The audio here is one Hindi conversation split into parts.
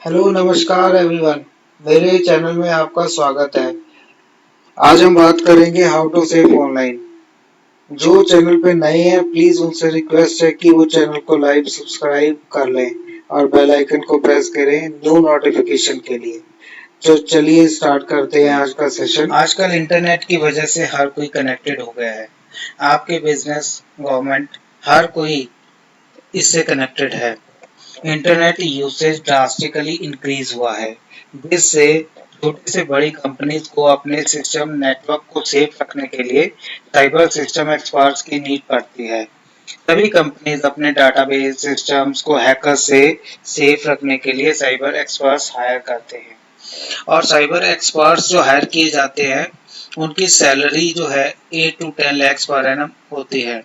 हेलो नमस्कार एवरीवन। मेरे चैनल में आपका स्वागत है। आज हम बात करेंगे हाउ टू सेव ऑनलाइन। जो चैनल पे नए हैं प्लीज उनसे रिक्वेस्ट है कि वो चैनल को लाइक सब्सक्राइब कर लें और बेल आइकन को प्रेस करें न्यू नोटिफिकेशन के लिए। तो चलिए स्टार्ट करते हैं आज का सेशन। आजकल इंटरनेट की वजह से हर कोई कनेक्टेड हो गया है। आपके बिजनेस, गवर्नमेंट, हर कोई इससे कनेक्टेड है। इंटरनेट यूसेज ड्रास्टिकली इंक्रीज हुआ है, जिससे छोटी से बड़ी कंपनीज को अपने सिस्टम नेटवर्क को सेफ रखने के लिए साइबर सिस्टम एक्सपर्ट्स की नीड पड़ती है। सभी कंपनीज अपने डाटाबेस सिस्टम्स को हैकर्स से सेफ रखने के लिए साइबर एक्सपर्ट्स हायर करते हैं। और साइबर एक्सपर्ट्स जो हायर किए जाते हैं, उनकी सैलरी जो है 8 to 10 lakhs पर एनम होती है।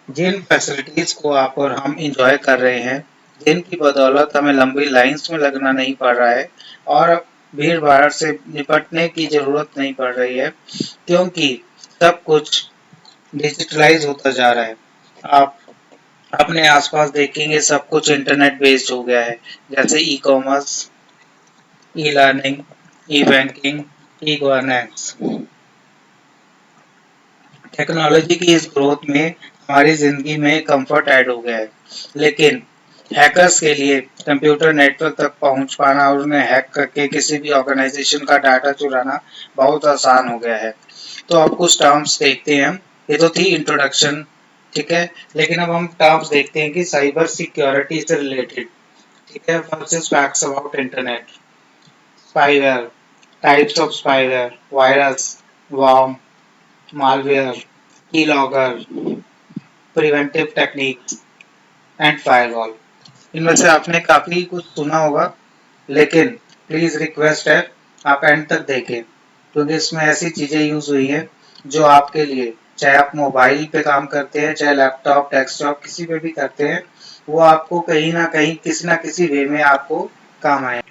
जिन फैसिलिटीज को आप और हम इंजॉय कर रहे हैं, जिनकी बदौलत हमें लंबी लाइंस में लगना नहीं पड़ रहा है और भीड़ भाड़ से निपटने की जरूरत नहीं पड़ रही है, क्योंकि सब कुछ डिजिटलाइज होता जा रहा है। आप अपने आसपास देखेंगे सब कुछ इंटरनेट बेस्ड हो गया है, जैसे ई कॉमर्स, ई लर्निंग, ई बैंकिंग, ई गवर्नेंस। टेक्नोलॉजी की इस ग्रोथ में हमारी जिंदगी में कंफर्ट ऐड हो गया है, लेकिन हैकर्स के लिए कंप्यूटर नेटवर्क तक पहुंच पाना और उन्हें हैक करके किसी भी ऑर्गेनाइजेशन का डाटा चुराना बहुत आसान हो गया है। तो अब कुछ टर्म्स देखते हैं। ये तो थी इंट्रोडक्शन, ठीक है। लेकिन अब हम टर्म्स देखते हैं कि साइबर सिक्योरिटी से रिलेटेड, ठीक है। First is facts about internet. Spyware, types of spyware, virus, worm, malware, keylogger, preventive techniques and firewall। इनमें से आपने काफी कुछ सुना होगा, लेकिन प्लीज रिक्वेस्ट है आप एंड तक देखें, क्योंकि इसमें ऐसी चीजें यूज हुई हैं जो आपके लिए, चाहे आप मोबाइल पे काम करते हैं, चाहे लैपटॉप डेस्कटॉप किसी पे भी करते हैं, वो आपको कहीं ना कहीं किसी ना किसी वे में आपको काम आए।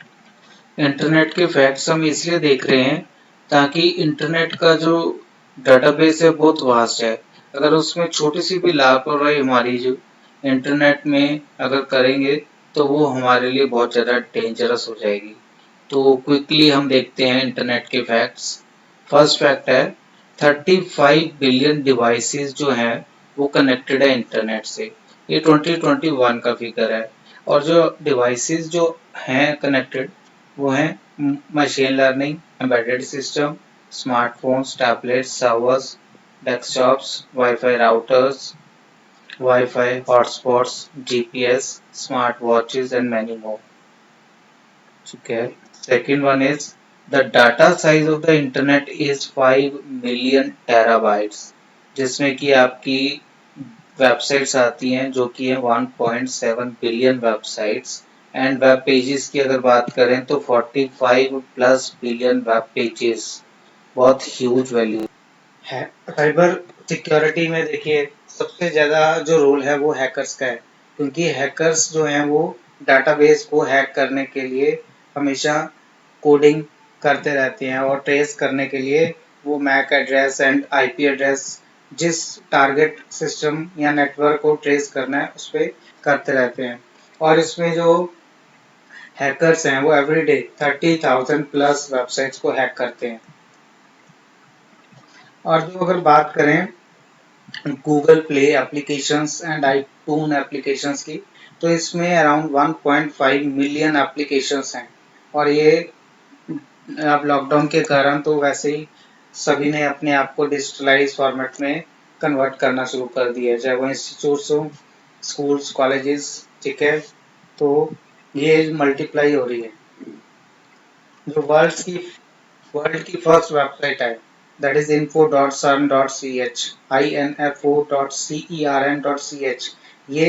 इंटरनेट के फैक्ट्स हम इसलिए देख रहे हैं ताकि इंटरनेट का जो डाटाबेस है बहुत वास्ट है। अगर उसमें छोटी सी भी लापरवाही हमारी जो इंटरनेट में अगर करेंगे, तो वो हमारे लिए बहुत ज़्यादा डेंजरस हो जाएगी। तो क्विकली हम देखते हैं इंटरनेट के फैक्ट्स। फर्स्ट फैक्ट है 35 बिलियन डिवाइसेस जो हैं वो कनेक्टेड है इंटरनेट से। ये 2021 का फिगर है। और जो डिवाइसेस जो हैं कनेक्टेड, वो हैं machine learning, embedded system, smartphones, tablets, servers, desktops, wifi routers, wifi hotspots, GPS, smart watches and many more. ठीक है। Second one is the data size of the internet is 5 million terabytes, जिसमें कि आपकी वेबसाइट्स आती हैं जो कि है 1.7 billion websites. And web pages की अगर बात करें तो 45 प्लस बिलियन वेब पेजेस। बहुत ह्यूज वैल्यू है। साइबर सिक्योरिटी में देखिए सबसे ज़्यादा जो रोल है वो हैकर्स का है, क्योंकि हैकर्स जो हैं वो डाटाबेस को हैक करने के लिए हमेशा कोडिंग करते रहते हैं और ट्रेस करने के लिए वो MAC address and IP address, जिस टारगेट सिस्टम या नेटवर्क को ट्रेस करना है उस पर करते रहते हैं। और इसमें जो हैकर्स हैं वो एवरीडे 30,000 प्लस वेबसाइट्स को हैक करते हैं। और जो अगर बात करें Google Play applications and iTunes applications की, तो इसमें अराउंड 1.5 मिलियन एप्लीकेशंस हैं। और ये अब लॉकडाउन के कारण तो वैसे ही सभी ने अपने आप को डिजिटलाइज फॉर्मेट में कन्वर्ट करना शुरू कर दिया है, चाहे वो इंस्टीट्यूट्स हो, स्कूल्स, कॉलेजेस, ठीक है। तो ये मल्टीप्लाई हो रही है। जो वर्ल्ड की फर्स्ट वेबसाइट है, दैट इज info.cern.ch, info.cern.ch। ये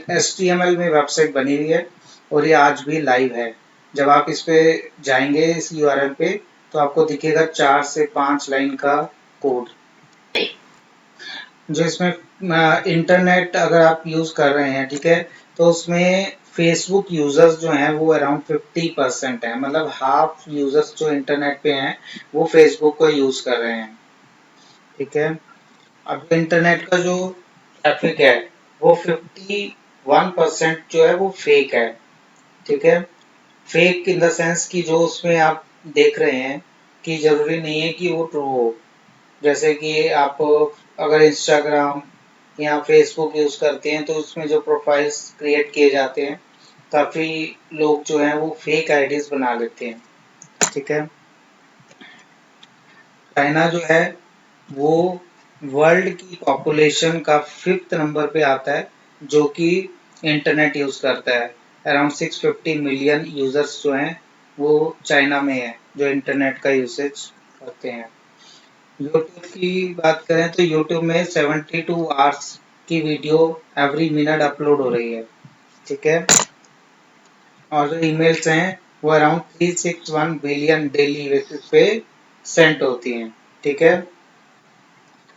HTML में वेबसाइट बनी हुई है और ये आज भी लाइव है। जब आप इस पे जाएंगे इस URL पे, तो आपको दिखेगा 4 से 5 लाइन का कोड। जो इसमें इंटरनेट अगर आप यूज कर रहे हैं, ठीक है, तो उसमें फेसबुक यूजर्स जो हैं वो अराउंड 50% है, मतलब हाफ यूजर्स जो इंटरनेट पे हैं वो फेसबुक को यूज कर रहे हैं, ठीक है। अब इंटरनेट का जो ट्रैफिक है वो 51% जो है वो फेक है, ठीक है। फेक इन द सेंस कि जो उसमें आप देख रहे हैं कि जरूरी नहीं है कि वो ट्रू हो। जैसे कि आप अगर इंस्टाग्राम या फेसबुक यूज करते हैं तो उसमें जो प्रोफाइल्स क्रिएट किए जाते हैं, काफी लोग जो हैं वो फेक आईडीज बना लेते हैं। ठीक है। चाइना जो है वो वर्ल्ड की पॉपुलेशन का 5th नंबर पे आता है जो कि इंटरनेट यूज करता है। अराउंड 650 मिलियन यूजर्स जो हैं वो चाइना में है जो इंटरनेट का यूसेज करते हैं। यूट्यूब की बात करें तो यूट्यूब में 72 आवर्स की वीडियो एवरी मिनट अपलोड हो रही है। ठीक है। और जो ईमेल्स हैं वो अराउंड 361 बिलियन डेली बेसिस पे सेंड होती हैं। ठीक है।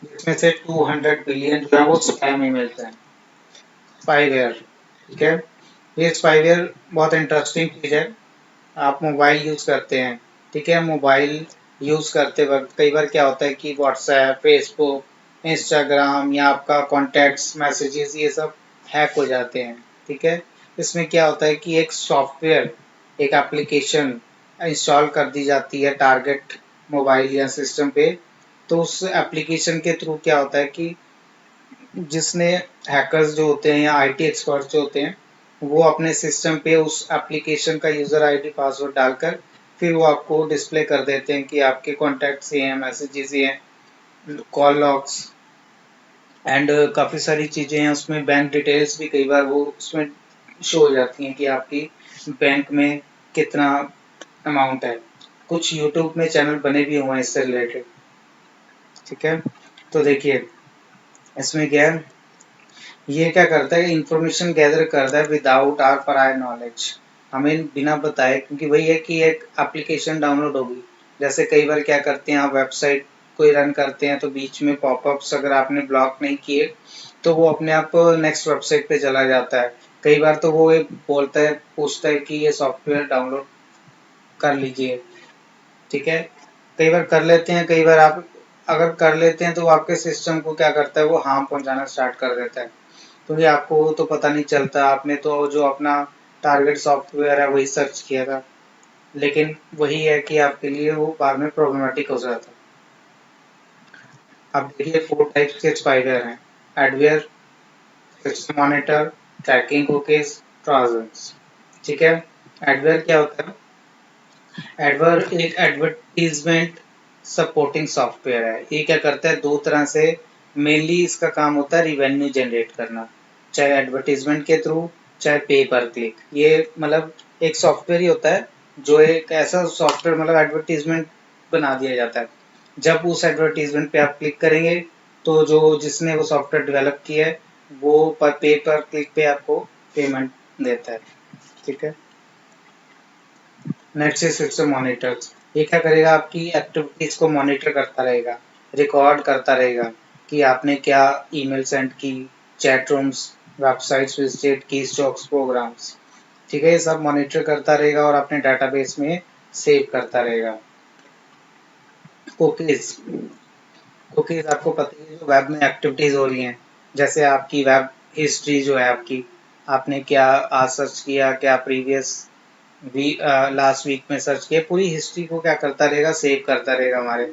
जिसमें से 200 बिलियन जो है वो स्पैम ईमेल्स हैं। 5 ईयर। ठीक है। ये 5 ईयर बहुत इंटरेस्टिंग चीज है। आप मोबाइल यूज करते हैं। ठीक है। मोबाइल यूज करते वक्त कई बार क्या होता है कि व्हाट्सएप, फेसबुक, इंस्टाग्राम या आपका कॉन्टैक्ट्स, मैसेजेस ये सब हैक हो जाते हैं। ठीक है। इसमें क्या होता है कि एक सॉफ्टवेयर, एक एप्लीकेशन इंस्टॉल कर दी जाती है टारगेट मोबाइल या सिस्टम पे। तो उस एप्लीकेशन के थ्रू क्या होता है कि जिसने हैकर्स जो होते हैं या आईटी एक्सपर्ट जो होते हैं वो अपने सिस्टम पे उस एप्लीकेशन का यूजर आईडी पासवर्ड डालकर फिर वो आपको डिस्प्ले कर देते हैं कि आपके कॉन्टैक्ट्स ये हैं, मैसेजेस ये हैं, कॉल लॉग्स एंड काफ़ी सारी चीज़ें हैं उसमें। बैंक डिटेल्स भी कई बार वो उसमें शो हो जाती हैं कि आपकी बैंक में कितना अमाउंट है। कुछ यूट्यूब में चैनल बने भी हुए हैं इससे रिलेटेड। ठीक है। तो देखिए इसमें क्या है, ये क्या करता है, इंफॉर्मेशन गैदर करता है विदाउट आवर प्रायर नॉलेज, हमें बिना बताए। क्योंकि वही है कि एक एप्लीकेशन डाउनलोड होगी, जैसे कई बार क्या करते हैं आप वेबसाइट कोई रन करते हैं तो बीच में पॉपअप्स अगर आपने ब्लॉक नहीं किए तो वो अपने आप नेक्स्ट वेबसाइट पे चला जाता है। कई बार तो वो एक बोलता है, पूछता है कि ये सॉफ्टवेयर डाउनलोड कर लीजिए। ठीक है। कई बार कर लेते हैं, कई बार आप अगर कर लेते हैं तो वो आपके सिस्टम को क्या करता है, वो हार्म पहुंचाना स्टार्ट कर देता है। क्योंकि आपको तो पता नहीं चलता, आपने तो जो अपना टारगेट सॉफ्टवेयर है वही सर्च किया था। लेकिन वही है कि आपके लिए वो बाद में प्रॉब्लमेटिक हो जाता है। अब देखिए 4 टाइप्स के स्पाईवेयर हैं। Adware, system monitor, tracking cookies, trojans. ठीक है। एडवेयर क्या होता है? एडवर एक एडवर्टीजमेंट सपोर्टिंग सॉफ्टवेयर है। ये क्या करता है, दो तरह से मेनली इसका काम होता है रिवेन्यू जनरेट करना, चाहे एडवर्टीजमेंट के थ्रू चाहे पे पर क्लिक। ये मतलब एक सॉफ्टवेयर ही होता है जो एक ऐसा सॉफ्टवेयर मतलब एडवर्टीजमेंट बना दिया जाता है। जब उस एडवर्टीजमेंट पे आप क्लिक करेंगे तो जो जिसने वो सॉफ्टवेयर डेवलप किया है वो पे पर क्लिक पे आपको पेमेंट देता है। ठीक है। Next is system monitors. ये क्या करेगा, आपकी एक्टिविटीज को मॉनिटर करता रहेगा, रिकॉर्ड करता रहेगा कि आपने क्या ईमेल सेंड की, चैट रूम्स, वेबसाइट्स विजिट की, स्टॉक्स, प्रोग्राम्स। ठीक है। ये सब मॉनिटर करता रहेगा और अपने डाटाबेस में सेव करता रहेगा। कुकीज। कुकीज आपको पता ही है, जो वेब में एक्टिविटीज हो रही हैं, जैसे आपकी वेब हिस्ट्री जो है आपकी, आपने क्या आज सर्च किया, क्या प्रीवियस लास्ट वीक में सर्च किया, पूरी हिस्ट्री को क्या करता रहेगा, सेव करता रहेगा हमारे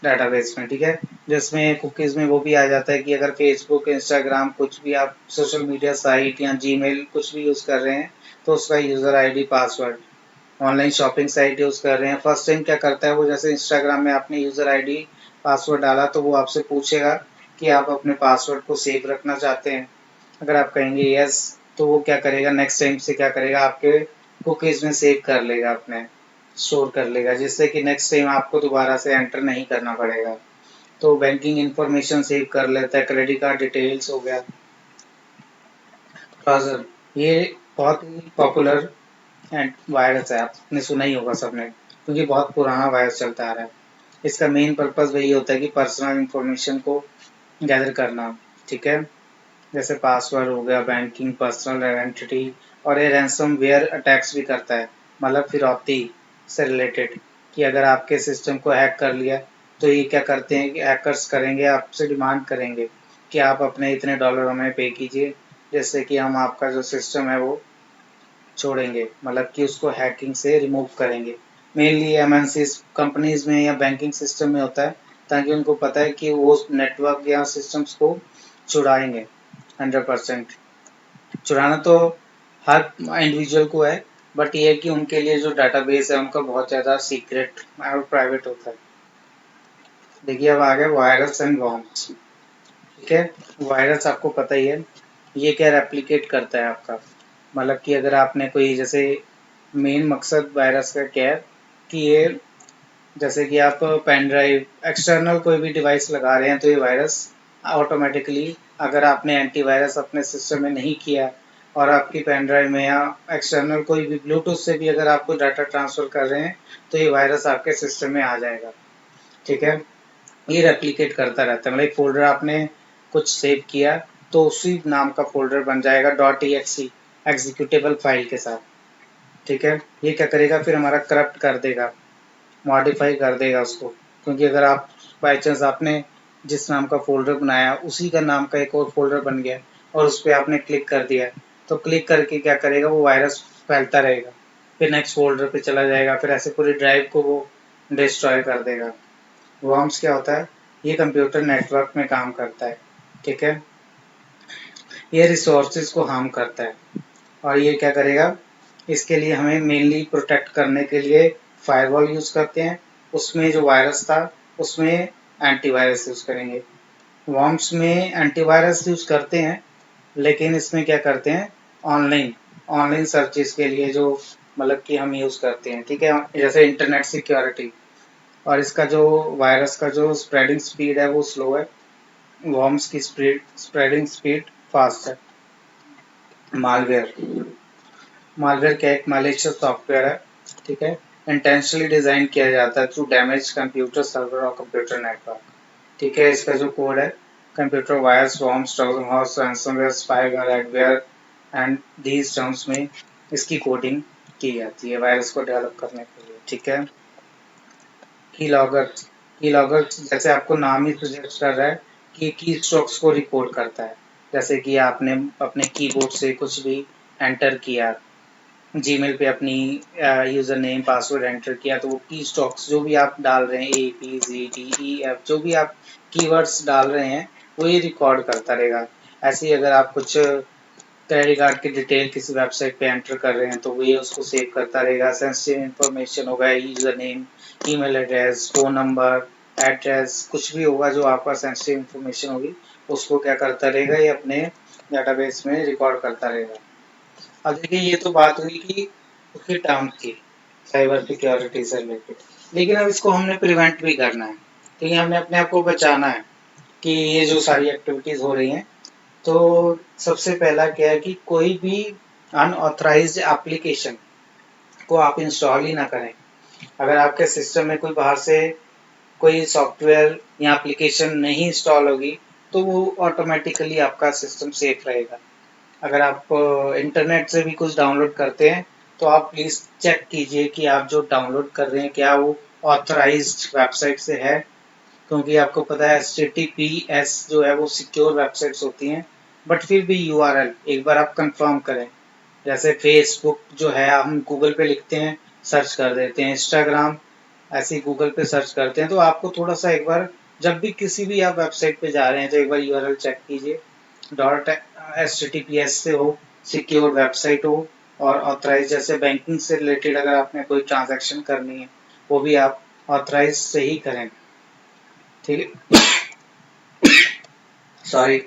डाटाबेस में। ठीक है। जिसमें कुकीज में वो भी आ जाता है कि अगर फेसबुक, इंस्टाग्राम, कुछ भी आप सोशल मीडिया साइट या जीमेल कुछ भी यूज कर रहे हैं तो उसका user ID, password, online shopping site use कर रहे हैं, फर्स्ट टाइम क्या करता है वो, जैसे इंस्टाग्राम में आपने यूजर आईडी पासवर्ड डाला तो वो आपसे पूछेगा कि आप अपने पासवर्ड को सेव रखना चाहते हैं। अगर आप कहेंगे यस तो वो क्या करेगा, नेक्स्ट टाइम से क्या करेगा, आपके कुकीज में सेव कर लेगा, अपने स्टोर कर लेगा, जिससे कि नेक्स्ट टाइम आपको दोबारा से एंटर नहीं करना पड़ेगा। तो बैंकिंग इंफॉर्मेशन सेव कर लेता है, क्रेडिट कार्ड डिटेल्स हो गया। ब्राउज़र, ये बहुत ही पॉपुलर एंड वायरस है, आपने सुना ही होगा सबने, क्योंकि बहुत पुराना वायरस चलता आ रहा है। इसका मेन पर्पस वही होता है कि पर्सनल इंफॉर्मेशन को गैदर करना। ठीक है। जैसे पासवर्ड हो गया, बैंकिंग, पर्सनल आइडेंटिटी। और ये रैंसमवेयर अटैक्स भी करता है, मतलब फिरौती से रिलेटेड, कि अगर आपके सिस्टम को हैक कर लिया तो ये क्या करते हैं कि हैकर्स करेंगे, आपसे डिमांड करेंगे कि आप अपने इतने डॉलर हमें पे कीजिए जिससे कि हम आपका जो सिस्टम है वो छोड़ेंगे, मतलब कि उसको हैकिंग से रिमूव करेंगे। मेनली एमएनसी कंपनीज में या बैंकिंग सिस्टम में होता है, ताकि उनको पता है कि वो नेटवर्क या सिस्टम्स को छुड़ाएंगे। 100% चुराना तो हर इंडिविजुअल को है, बट ये है कि उनके लिए जो डाटाबेस है उनका बहुत ज़्यादा सीक्रेट और प्राइवेट होता है। देखिए अब आ गए वायरस एंड वॉर्म्स। ठीक है, वायरस आपको पता ही है, ये क्या रेप्लिकेट करता है आपका, मतलब कि अगर आपने कोई जैसे मेन मकसद वायरस का क्या है कि ये जैसे कि आप पेन ड्राइव एक्सटर्नल कोई भी डिवाइस लगा रहे हैं तो ये वायरस ऑटोमेटिकली, अगर आपने एंटीवायरस अपने सिस्टम में नहीं किया और आपकी पेन ड्राइव में या एक्सटर्नल कोई भी ब्लूटूथ से भी अगर आपको डाटा ट्रांसफर कर रहे हैं तो ये वायरस आपके सिस्टम में आ जाएगा। ठीक है, ये रेप्लिकेट करता रहता है, मतलब एक फोल्डर आपने कुछ सेव किया तो उसी नाम का फोल्डर बन जाएगा .exe एग्जीक्यूटेबल फाइल के साथ। ठीक है, ये क्या करेगा फिर हमारा करप्ट कर देगा, मॉडिफाई कर देगा उसको, क्योंकि अगर आप बाई चांस आपने जिस नाम का फोल्डर बनाया उसी का नाम का एक और फोल्डर बन गया और उस पर आपने क्लिक कर दिया, तो क्लिक करके क्या करेगा वो वायरस फैलता रहेगा, फिर नेक्स्ट फोल्डर पे चला जाएगा, फिर ऐसे पूरी ड्राइव को वो डिस्ट्रॉय कर देगा। वॉर्म्स क्या होता है, ये कंप्यूटर नेटवर्क में काम करता है। ठीक है, ये रिसोर्सेज को हार्म करता है और ये क्या करेगा, इसके लिए हमें मेनली प्रोटेक्ट करने के लिए फायरवॉल यूज़ करते हैं। उसमें जो वायरस था उसमें एंटीवायरस यूज़ करेंगे। वॉर्म्स में एंटीवायरस यूज़ करते हैं, लेकिन इसमें क्या करते हैं, ऑनलाइन ऑनलाइन सर्चेस के लिए जो मतलब कि हम यूज़ करते हैं। ठीक है, जैसे इंटरनेट सिक्योरिटी, और इसका जो वायरस का जो स्प्रेडिंग स्पीड है वो स्लो है, वॉर्म्स की स्प्रेडिंग स्पीड फास्ट है। मालवेयर, मालवेयर क्या एक मैलिशियस सॉफ्टवेयर है। ठीक है, इंटेंशनली डिजाइन किया जाता है टू डैमेज कंप्यूटर सर्वर और कंप्यूटर नेटवर्क। ठीक है, इसका जो कोड है, computer virus worms Trojan horse ransomware spyware adware and these terms में इसकी कोडिंग की जाती है वायरस को डेवलप करने के लिए। ठीक है, की लॉगर, की लॉगर जैसे आपको नाम ही सजेस्ट कर रहा है कि की स्ट्रोक्स को रिकॉर्ड करता है। जैसे कि आपने अपने कीबोर्ड से कुछ भी एंटर किया, जीमेल पे अपनी यूज़र नेम पासवर्ड एंटर किया, तो वो की स्ट्रोक्स जो भी आप डाल रहे हैं ABCDEF जो भी आप कीवर्ड्स डाल रहे हैं वो ये रिकॉर्ड करता रहेगा। ऐसे ही अगर आप कुछ क्रेडिट कार्ड की डिटेल किसी वेबसाइट पे एंटर कर रहे हैं तो वो ये उसको सेव करता रहेगा। सेंसिटिव इन्फॉर्मेशन होगा, user name, email address, phone number, address, कुछ भी होगा जो आपका सेंसिटिव इन्फॉर्मेशन होगी उसको क्या करता रहेगा, ये अपने डाटाबेस में रिकॉर्ड करता रहेगा। अब देखिए ये तो बात हुई कि उसके टर्म्स की, साइबर सिक्योरिटी से रिलेटेड, लेकिन अब इसको हमने प्रिवेंट भी करना है, ठीक है, हमने अपने आप को बचाना है कि ये जो सारी एक्टिविटीज़ हो रही हैं। तो सबसे पहला क्या है कि कोई भी अनऑथराइज्ड एप्लीकेशन को आप इंस्टॉल ही ना करें। अगर आपके सिस्टम में कोई बाहर से कोई सॉफ्टवेयर या एप्लीकेशन नहीं इंस्टॉल होगी तो वो ऑटोमेटिकली आपका सिस्टम सेफ रहेगा। अगर आप इंटरनेट से भी कुछ डाउनलोड करते हैं तो आप प्लीज़ चेक कीजिए कि आप जो डाउनलोड कर रहे हैं क्या वो ऑथराइज्ड वेबसाइट से है, क्योंकि आपको पता है HTTPS जो है वो सिक्योर वेबसाइट्स होती हैं, बट फिर भी URL एक बार आप कंफर्म करें। जैसे फेसबुक जो है हम गूगल पे लिखते हैं, सर्च कर देते हैं, इंस्टाग्राम ऐसे ही गूगल पे सर्च करते हैं, तो आपको थोड़ा सा एक बार जब भी किसी भी आप वेबसाइट पे जा रहे हैं तो एक बार URL चेक कीजिए, .HTTPS से हो, सिक्योर वेबसाइट हो और ऑथराइज, जैसे बैंकिंग से रिलेटेड अगर आपने कोई ट्रांजैक्शन करनी है वो भी आप ऑथराइज से ही करें। ठीक है, सॉरी,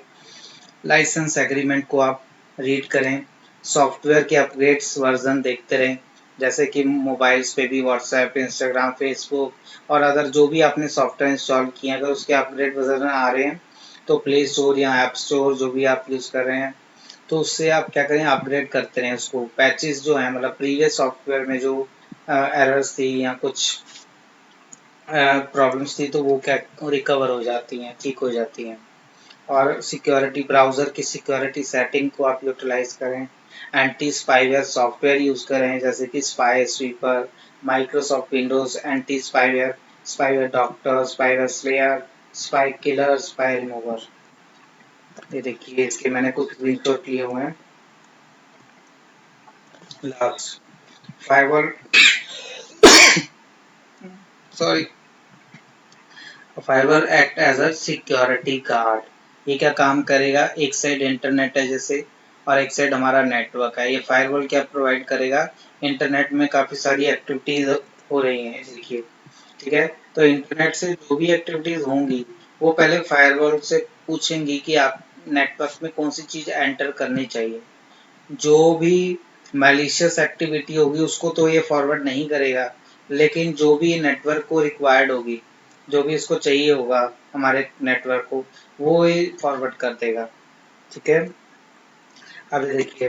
लाइसेंस एग्रीमेंट को आप रीड करें, सॉफ्टवेयर के अपग्रेड्स वर्जन देखते रहें, जैसे कि मोबाइल्स पे भी व्हाट्सएप, इंस्टाग्राम, फेसबुक और अदर जो भी आपने सॉफ्टवेयर इंस्टॉल किए हैं अगर उसके अपग्रेड वर्जन आ रहे हैं तो प्ले स्टोर या ऐप स्टोर जो भी आप यूज़ कर रहे हैं तो उससे आप क्या करें, अपग्रेड करते रहें उसको। पैचेस जो हैं मतलब प्रीवियस सॉफ्टवेयर में जो एरर्स थी या कुछ प्रॉब्लम्स थी तो वो क्या रिकवर हो जाती हैं, ठीक हो जाती हैं। और सिक्योरिटी, ब्राउज़र की सिक्योरिटी सेटिंग को आप यूटिलाइज करें, एंटी स्पाईवेयर सॉफ्टवेयर यूज़ करें जैसे कि spy sweeper, Microsoft Windows anti spyware, spyware doctor, spyware slayer, spy killer, spy remover. ये देखिए इसके मैंने कुछ स्क्रीनशॉट लिए हुए हैं। Last, firewall sorry fiber act as a security guard. ये क्या काम करेगा, एक साइड इंटरनेट है जैसे और एक साइड हमारा नेटवर्क है। ये फायरवॉल क्या प्रोवाइड करेगा, इंटरनेट में काफ़ी सारी एक्टिविटीज़ हो रही हैं देखिए, ठीक है। तो इंटरनेट से जो भी एक्टिविटीज़ होंगी वो पहले फायरवॉल से पूछेंगी कि आप नेटवर्क में कौन सी चीज़ एंटर करनी चाहिए। जो भी मैलिशियस एक्टिविटी होगी उसको तो ये फॉरवर्ड नहीं करेगा, लेकिन जो भी नेटवर्क को रिक्वायर्ड होगी, जो भी इसको चाहिए होगा हमारे नेटवर्क को, वो ये फॉरवर्ड कर देगा, ठीक है। अब देखिए,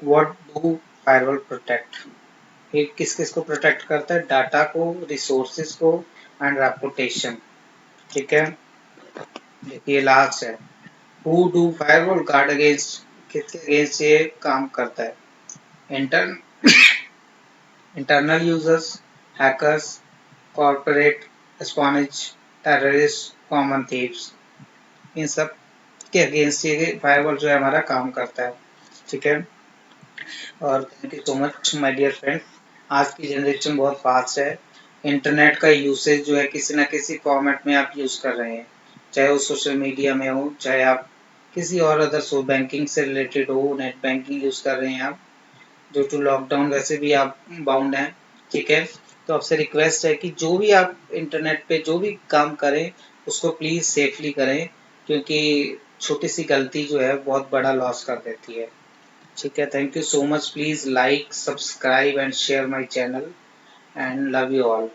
व्हाट डू फायरवॉल प्रोटेक्ट, ये किस किस को प्रोटेक्ट करता है, डाटा को, रिसोर्सेज को एंड रेपुटेशन, ठीक है। देखिए लास्ट है, who do firewall guard against, किसके अगेंस्ट ये काम करता है, inter internal users, hackers, corporate espionage, terrorists, common thieves, इन सब के अगेंस्ट ये फायरवॉल जो है हमारा काम करता है, ठीक है। और thank you so much my dear friend. आज की जनरेशन बहुत फास्ट है, इंटरनेट का यूसेज जो है किसी न किसी फॉर्मेट में आप यूज़ कर रहे हैं, चाहे वो सोशल मीडिया में हो, चाहे आप किसी और अदर सो बैंकिंग से रिलेटेड हो, नेट बैंकिंग यूज़ कर रहे हैं आप, ड्यू टू लॉकडाउन वैसे भी आप बाउंड हैं, ठीक है। तो आपसे रिक्वेस्ट है कि जो भी आप इंटरनेट पे जो भी काम करें उसको प्लीज़ सेफली करें, क्योंकि छोटी सी गलती जो है बहुत बड़ा लॉस कर देती है, ठीक है। Thank you so much, please like, subscribe and share my channel and love you all.